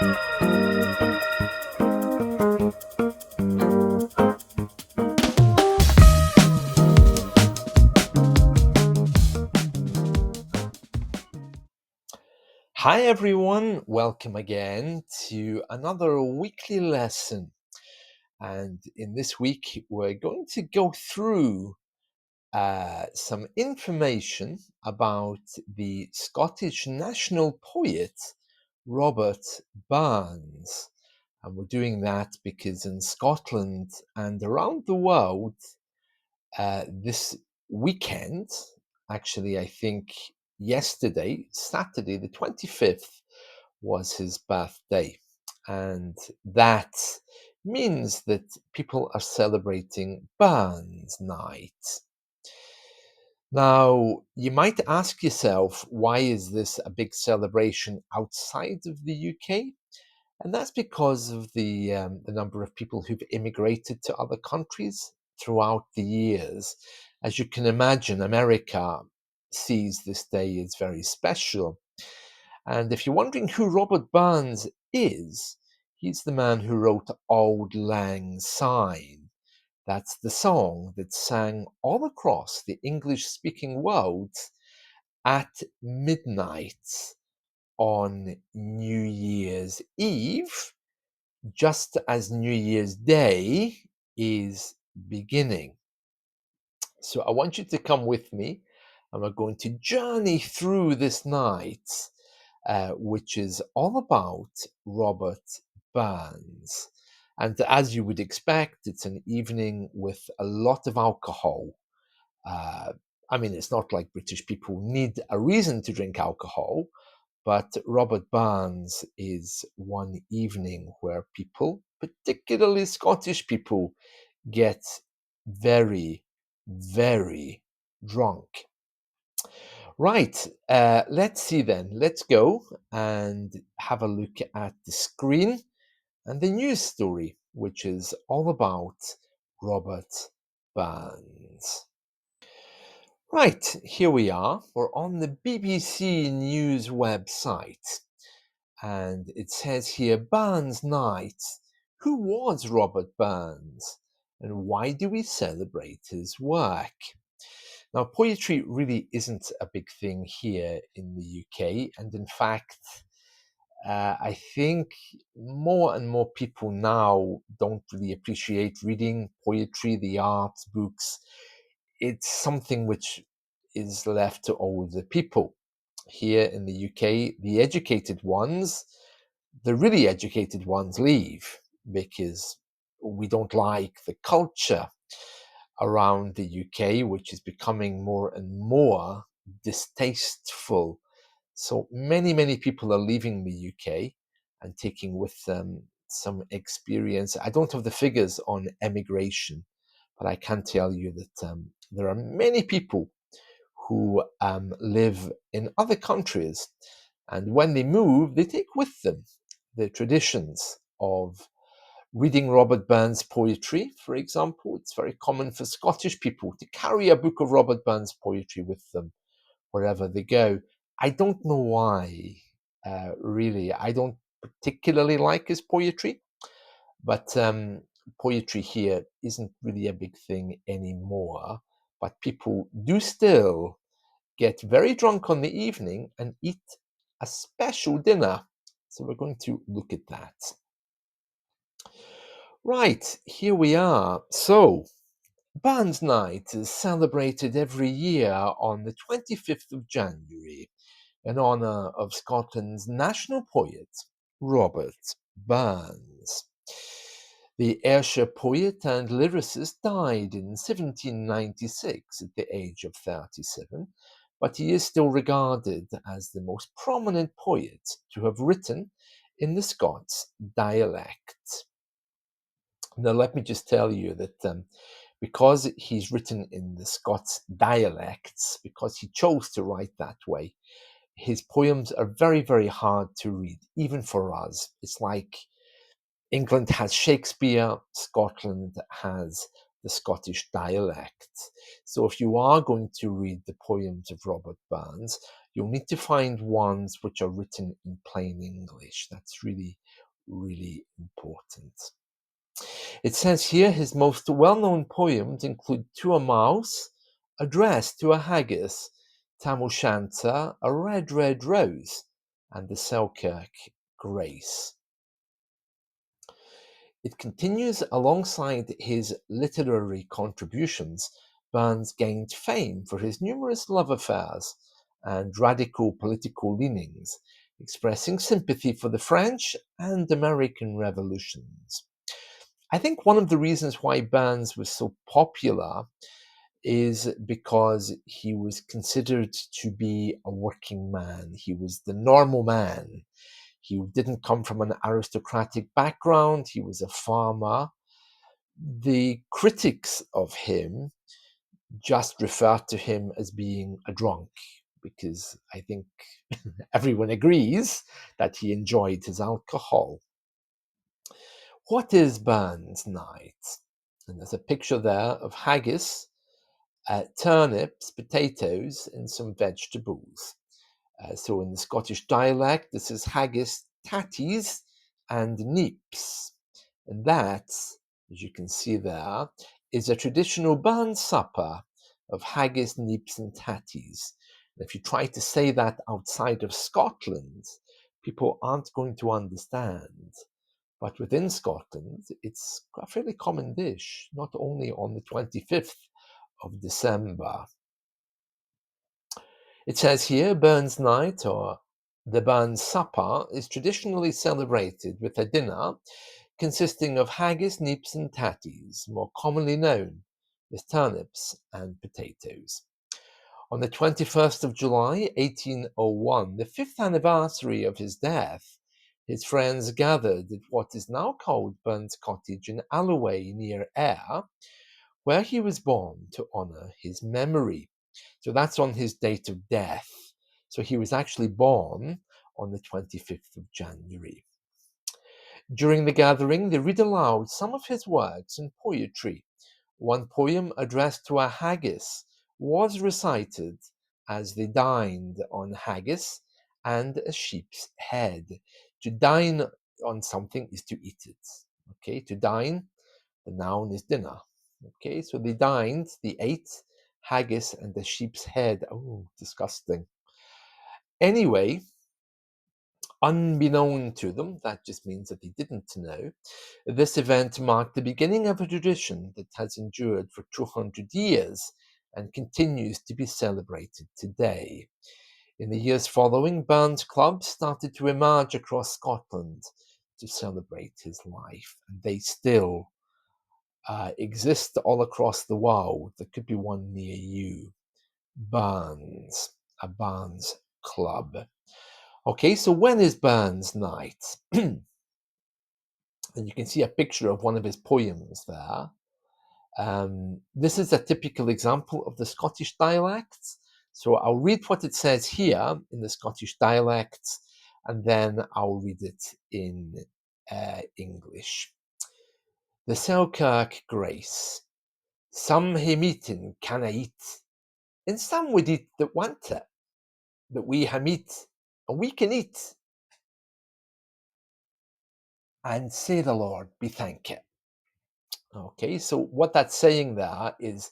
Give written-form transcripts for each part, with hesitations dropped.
Hi everyone, welcome again to another weekly lesson. And in this week, we're going to go through some information about the Scottish national poet, Robert Burns. And we're doing that because in Scotland and around the world, this weekend, actually, I think yesterday, Saturday, the 25th, was his birthday. And that means that people are celebrating Burns Night. Now, you might ask yourself, why is this a big celebration outside of the UK? And that's because of the number of people who've immigrated to other countries throughout the years. As you can imagine, America sees this day as very special. And if you're wondering who Robert Burns is, he's the man who wrote Auld Lang Syne. That's the song that's sang all across the English-speaking world at midnight on New Year's Eve, just as New Year's Day is beginning. So I want you to come with me, and we're going to journey through this night, which is all about Robert Burns. And as you would expect, it's an evening with a lot of alcohol. I mean, it's not like British people need a reason to drink alcohol, but Robert Burns is one evening where people, particularly Scottish people, get very, very drunk. Right, let's see then. Let's go and have a look at the screen and the news story, which is all about Robert Burns. Right, here we are. We're on the BBC News website. And it says here, Burns Night. Who was Robert Burns? And why do we celebrate his work? Now, poetry really isn't a big thing here in the UK. And in fact, I think more and more people now don't really appreciate reading poetry, the arts, books. It's something which is left to older people. Here in the UK, the educated ones, the really educated ones, leave because we don't like the culture around the UK, which is becoming more and more distasteful. So many people are leaving the UK and taking with them some experience. I don't have the figures on emigration, but I can tell you that there are many people who live in other countries, and when they move, they take with them the traditions of reading Robert Burns' poetry. For example, it's very common for Scottish people to carry a book of Robert Burns' poetry with them wherever they go. I don't know why, really. I don't particularly like his poetry, but poetry here isn't really a big thing anymore. But people do still get very drunk on the evening and eat a special dinner. So we're going to look at that. Right, here we are. So, Burns Night is celebrated every year on the 25th of January in honour of Scotland's national poet, Robert Burns. The Ayrshire poet and lyricist died in 1796 at the age of 37, but he is still regarded as the most prominent poet to have written in the Scots dialect. Now, let me just tell you that because he's written in the Scots dialects, because he chose to write that way, his poems are very hard to read, even for us. It's like England has Shakespeare, Scotland has the Scottish dialect. So if you are going to read the poems of Robert Burns, you'll need to find ones which are written in plain English. That's really really important. It says here his most well-known poems include To a Mouse, Address to a Haggis, Tam O'Shanter, A Red, Red Rose, and the Selkirk Grace. It continues alongside his literary contributions. Burns gained fame for his numerous love affairs and radical political leanings, expressing sympathy for the French and American revolutions. I think one of the reasons why Burns was so popular is because he was considered to be a working man. He was the normal man. He didn't come from an aristocratic background. He was a farmer. The critics of him just referred to him as being a drunk because I think everyone agrees that he enjoyed his alcohol. What is Burns Night? And there's a picture there of haggis, turnips, potatoes, and some vegetables. So in the Scottish dialect, this is haggis, tatties, and neeps. And that, as you can see there, is a traditional Burns supper of haggis, neeps, and tatties. And if you try to say that outside of Scotland, people aren't going to understand. But within Scotland, it's a fairly common dish, not only on the 25th of December. It says here, Burns Night, or the Burns Supper, is traditionally celebrated with a dinner consisting of haggis, neeps, and tatties, more commonly known as turnips and potatoes. On the 21st of July, 1801, the fifth anniversary of his death, his friends gathered at what is now called Burns Cottage in Alloway near Ayr, where he was born, to honour his memory. So that's on his date of death. So he was actually born on the 25th of January. During the gathering, they read aloud some of his works and poetry. One poem addressed to a haggis was recited as they dined on haggis and a sheep's head. To dine on something is to eat it. Okay, to dine, the noun is dinner. Okay, so they ate haggis and the sheep's head. Oh, disgusting. Anyway, unbeknown to them, that just means that they didn't know, this event marked the beginning of a tradition that has endured for 200 years and continues to be celebrated today. In the years following, Burns clubs started to emerge across Scotland to celebrate his life, and they still exist all across the world. There could be one near you. Burns, a Burns club. Okay, so when is Burns Night? And you can see a picture of one of his poems there. This is a typical example of the Scottish dialects. So I'll read what it says here in the Scottish dialects, and then I'll read it in English. The Selkirk Grace. Some hae meeting canna eat, and some would eat that want it. But we ha meat, and we can eat. And say the Lord be thanked. Okay, so what that's saying there is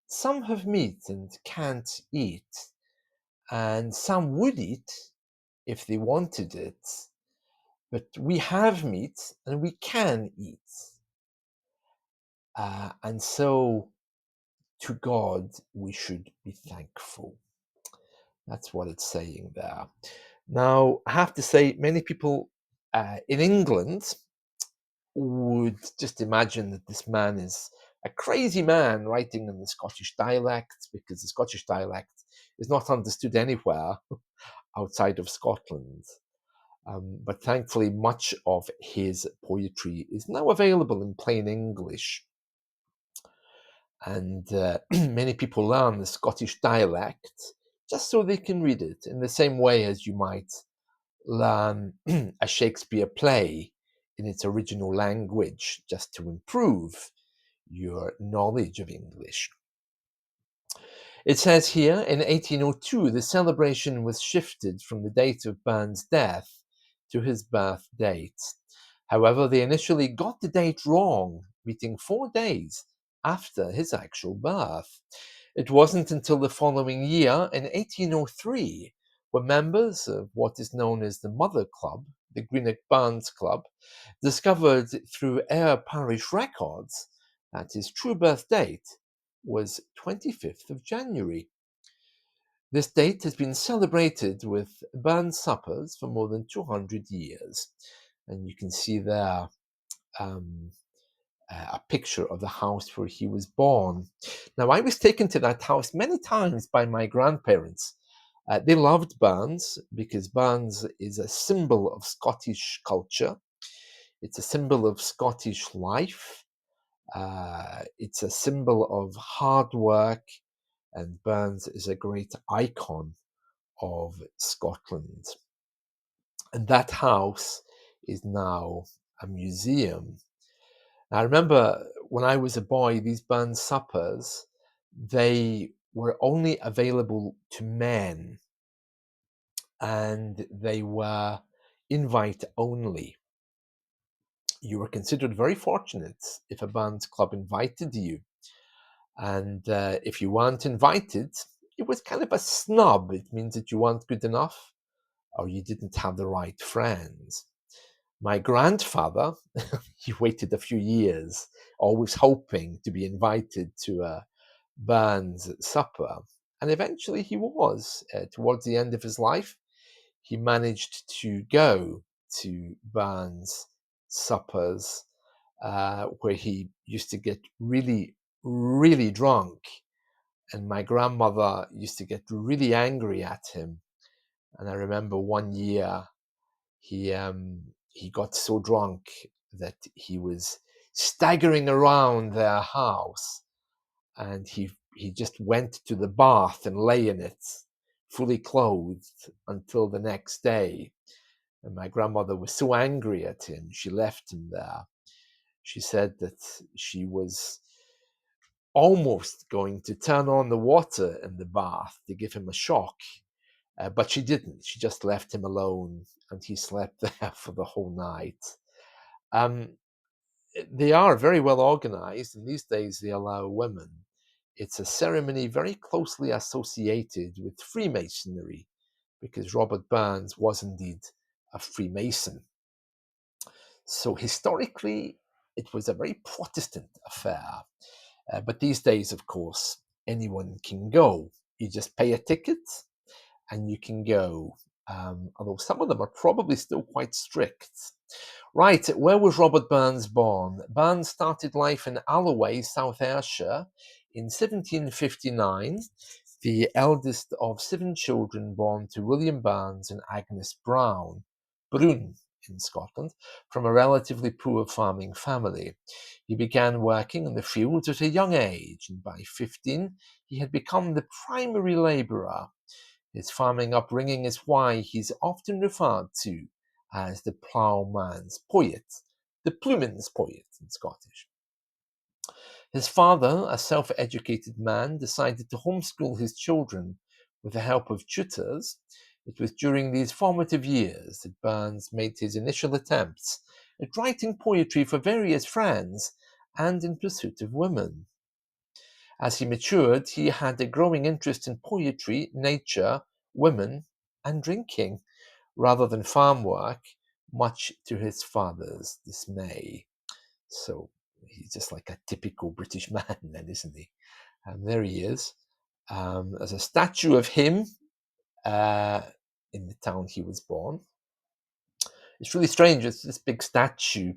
some have meat and can't eat, and some would eat if they wanted it, but we have meat and we can eat. And so to God we should be thankful. That's what it's saying there. Now, I have to say, many people in England would just imagine that this man is a crazy man writing in the Scottish dialect, because the Scottish dialect is not understood anywhere outside of Scotland. But thankfully, much of his poetry is now available in plain English. And many people learn the Scottish dialect just so they can read it, in the same way as you might learn a Shakespeare play in its original language, just to improve your knowledge of English. It says here, in 1802, the celebration was shifted from the date of Burns' death to his birth date. However, they initially got the date wrong, meeting 4 days after his actual birth. It wasn't until the following year, in 1803, when members of what is known as the Mother Club, the Greenock Barns Club, discovered through Ayr parish records that his true birth date was 25th of January. This date has been celebrated with Burns suppers for more than 200 years. And you can see there um, a picture of the house where he was born. Now, I was taken to that house many times by my grandparents. They loved Burns because Burns is a symbol of Scottish culture. It's a symbol of Scottish life. It's a symbol of hard work, and Burns is a great icon of Scotland. And that house is now a museum. I remember when I was a boy, these Burns suppers, they were only available to men, and they were invite only. You were considered very fortunate if a Burns club invited you. And if you weren't invited, it was kind of a snub. It means that you weren't good enough or you didn't have the right friends. My grandfather, he waited a few years, always hoping to be invited to a Burns supper. And eventually he was. Towards the end of his life, he managed to go to Burns suppers where he used to get really, really drunk. And my grandmother used to get really angry at him. And I remember one year he got so drunk that he was staggering around their house, and he just went to the bath and lay in it, fully clothed, until the next day. And my grandmother was so angry at him, she left him there. She said that she was almost going to turn on the water in the bath to give him a shock. But she didn't. She just left him alone, and he slept there for the whole night. Um, they are very well organized, and these days they allow women. It's a ceremony very closely associated with Freemasonry, because Robert Burns was indeed a Freemason. So historically, it was a very Protestant affair. But these days, of course, anyone can go. You just pay a ticket and you can go. Although some of them are probably still quite strict. Right, where was Robert Burns born? Burns started life in Alloway, South Ayrshire, in 1759, the eldest of 7 children born to William Burns and Agnes Brown, Brun in Scotland, from a relatively poor farming family. He began working in the fields at a young age, and by 15 he had become the primary labourer. His farming upbringing is why he's often referred to as the ploughman's poet, the plumen's poet in Scottish. His father, a self-educated man, decided to homeschool his children with the help of tutors. It was during these formative years that Burns made his initial attempts at writing poetry for various friends and in pursuit of women. As he matured, he had a growing interest in poetry, nature, women, and drinking, rather than farm work, much to his father's dismay. So he's just like a typical British man, then, isn't he? And there he is. There's a statue of him uh, in the town he was born. It's really strange. It's this big statue,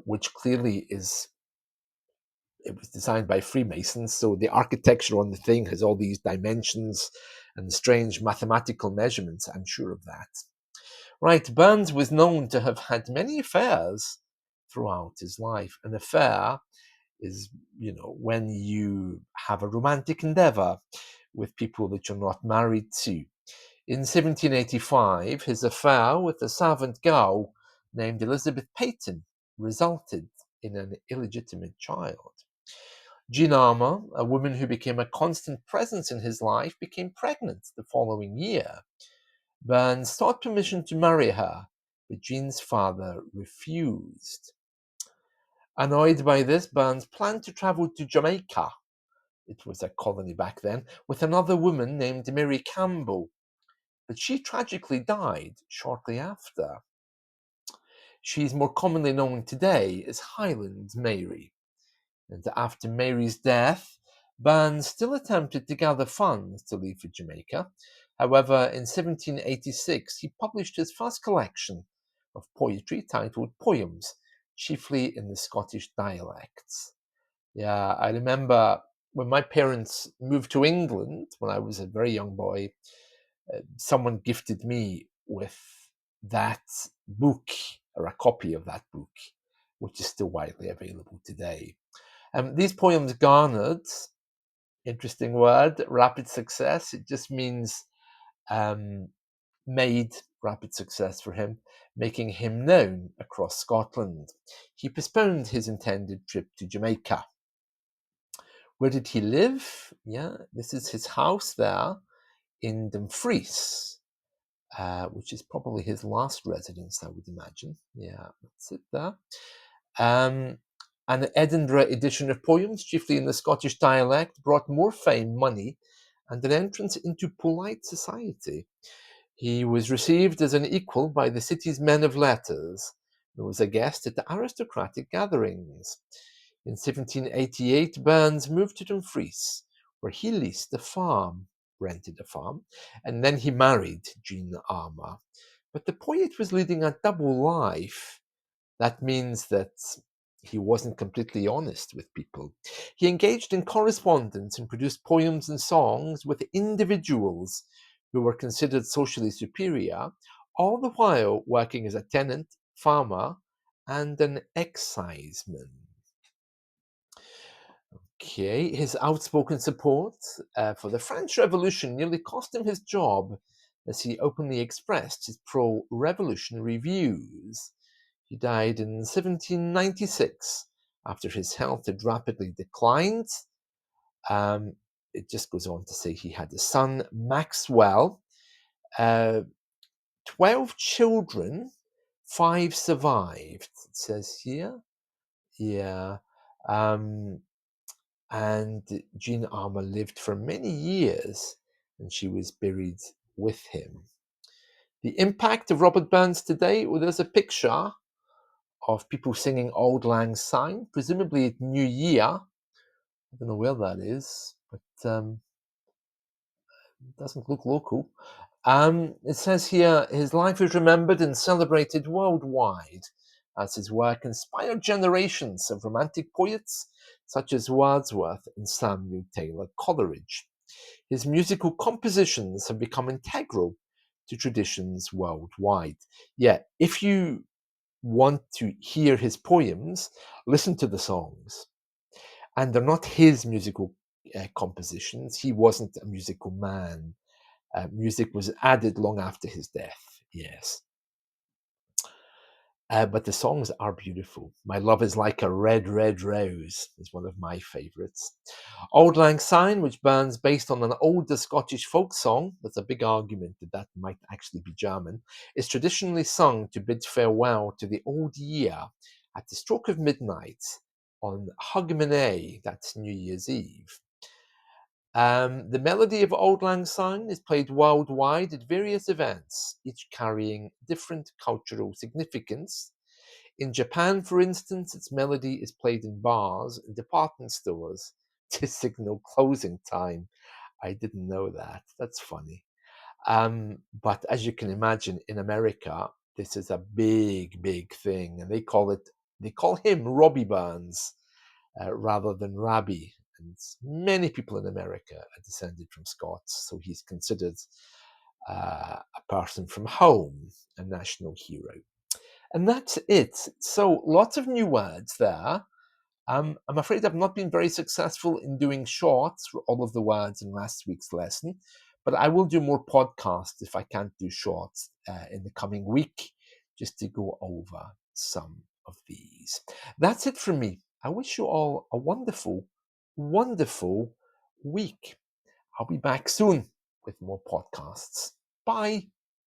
which clearly it was designed by Freemasons, so the architecture on the thing has all these dimensions and strange mathematical measurements. I'm sure of that. Right, Burns was known to have had many affairs throughout his life. An affair is, when you have a romantic endeavor with people that you're not married to. In 1785, his affair with a servant girl named Elizabeth Peyton resulted in an illegitimate child. Jean Armour, a woman who became a constant presence in his life, became pregnant the following year. Burns sought permission to marry her, but Jean's father refused. Annoyed by this, Burns planned to travel to Jamaica, it was a colony back then, with another woman named Mary Campbell, but she tragically died shortly after. She is more commonly known today as Highland Mary. And after Mary's death, Burns still attempted to gather funds to leave for Jamaica. However, in 1786, he published his first collection of poetry titled Poems, chiefly in the Scottish dialects. Yeah, I remember when my parents moved to England when I was a very young boy, someone gifted me with that book, or a copy of that book, which is still widely available today. These poems garnered, interesting word, rapid success. It just means made rapid success for him, making him known across Scotland. He postponed his intended trip to Jamaica. Where did he live? Yeah, this is his house there in Dumfries, which is probably his last residence, I would imagine. Yeah, that's it there. An Edinburgh edition of poems, chiefly in the Scottish dialect, brought more fame, money, and an entrance into polite society. He was received as an equal by the city's men of letters and was a guest at the aristocratic gatherings. In 1788, Burns moved to Dumfries, where he leased a farm, rented a farm, and then he married Jean Armour. But the poet was leading a double life. That means that he wasn't completely honest with people. He engaged in correspondence and produced poems and songs with individuals who were considered socially superior, all the while working as a tenant, farmer, and an exciseman. Okay, his outspoken support for the French Revolution nearly cost him his job, as he openly expressed his pro-revolutionary views. He died in 1796 after his health had rapidly declined. It just goes on to say he had a son, Maxwell, 12 children, 5 survived, it says here. Yeah. And Jean Armour lived for many years, and she was buried with him. The impact of Robert Burns today, well, there's a picture of people singing Auld Lang Syne, presumably at New Year. I don't know where that is, but it doesn't look local. It says here, his life is remembered and celebrated worldwide, as his work inspired generations of romantic poets such as Wordsworth and Samuel Taylor Coleridge. His musical compositions have become integral to traditions worldwide. Yeah, if you want to hear his poems, listen to the songs. And they're not his musical compositions. He wasn't a musical man. Music was added long after his death, yes. But the songs are beautiful. My Love is Like a Red, Red Rose is one of my favourites. Auld Lang Syne, which Burns based on an older Scottish folk song, there's a big argument that that might actually be German, is traditionally sung to bid farewell to the old year at the stroke of midnight on Hogmanay, that's New Year's Eve. The melody of Auld Lang Syne is played worldwide at various events, each carrying different cultural significance. In Japan, for instance, its melody is played in bars and department stores to signal closing time. I didn't know that. That's funny. But as you can imagine, in America, this is a big, big thing, and they call him Robbie Burns rather than Rabbi. And many people in America are descended from Scots, so he's considered a person from home, a national hero. And that's it. So lots of new words there. I'm afraid I've not been very successful in doing shorts for all of the words in last week's lesson, but I will do more podcasts if I can't do shorts in the coming week, just to go over some of these. That's it from me. I wish you all a wonderful, wonderful week. I'll be back soon with more podcasts. Bye.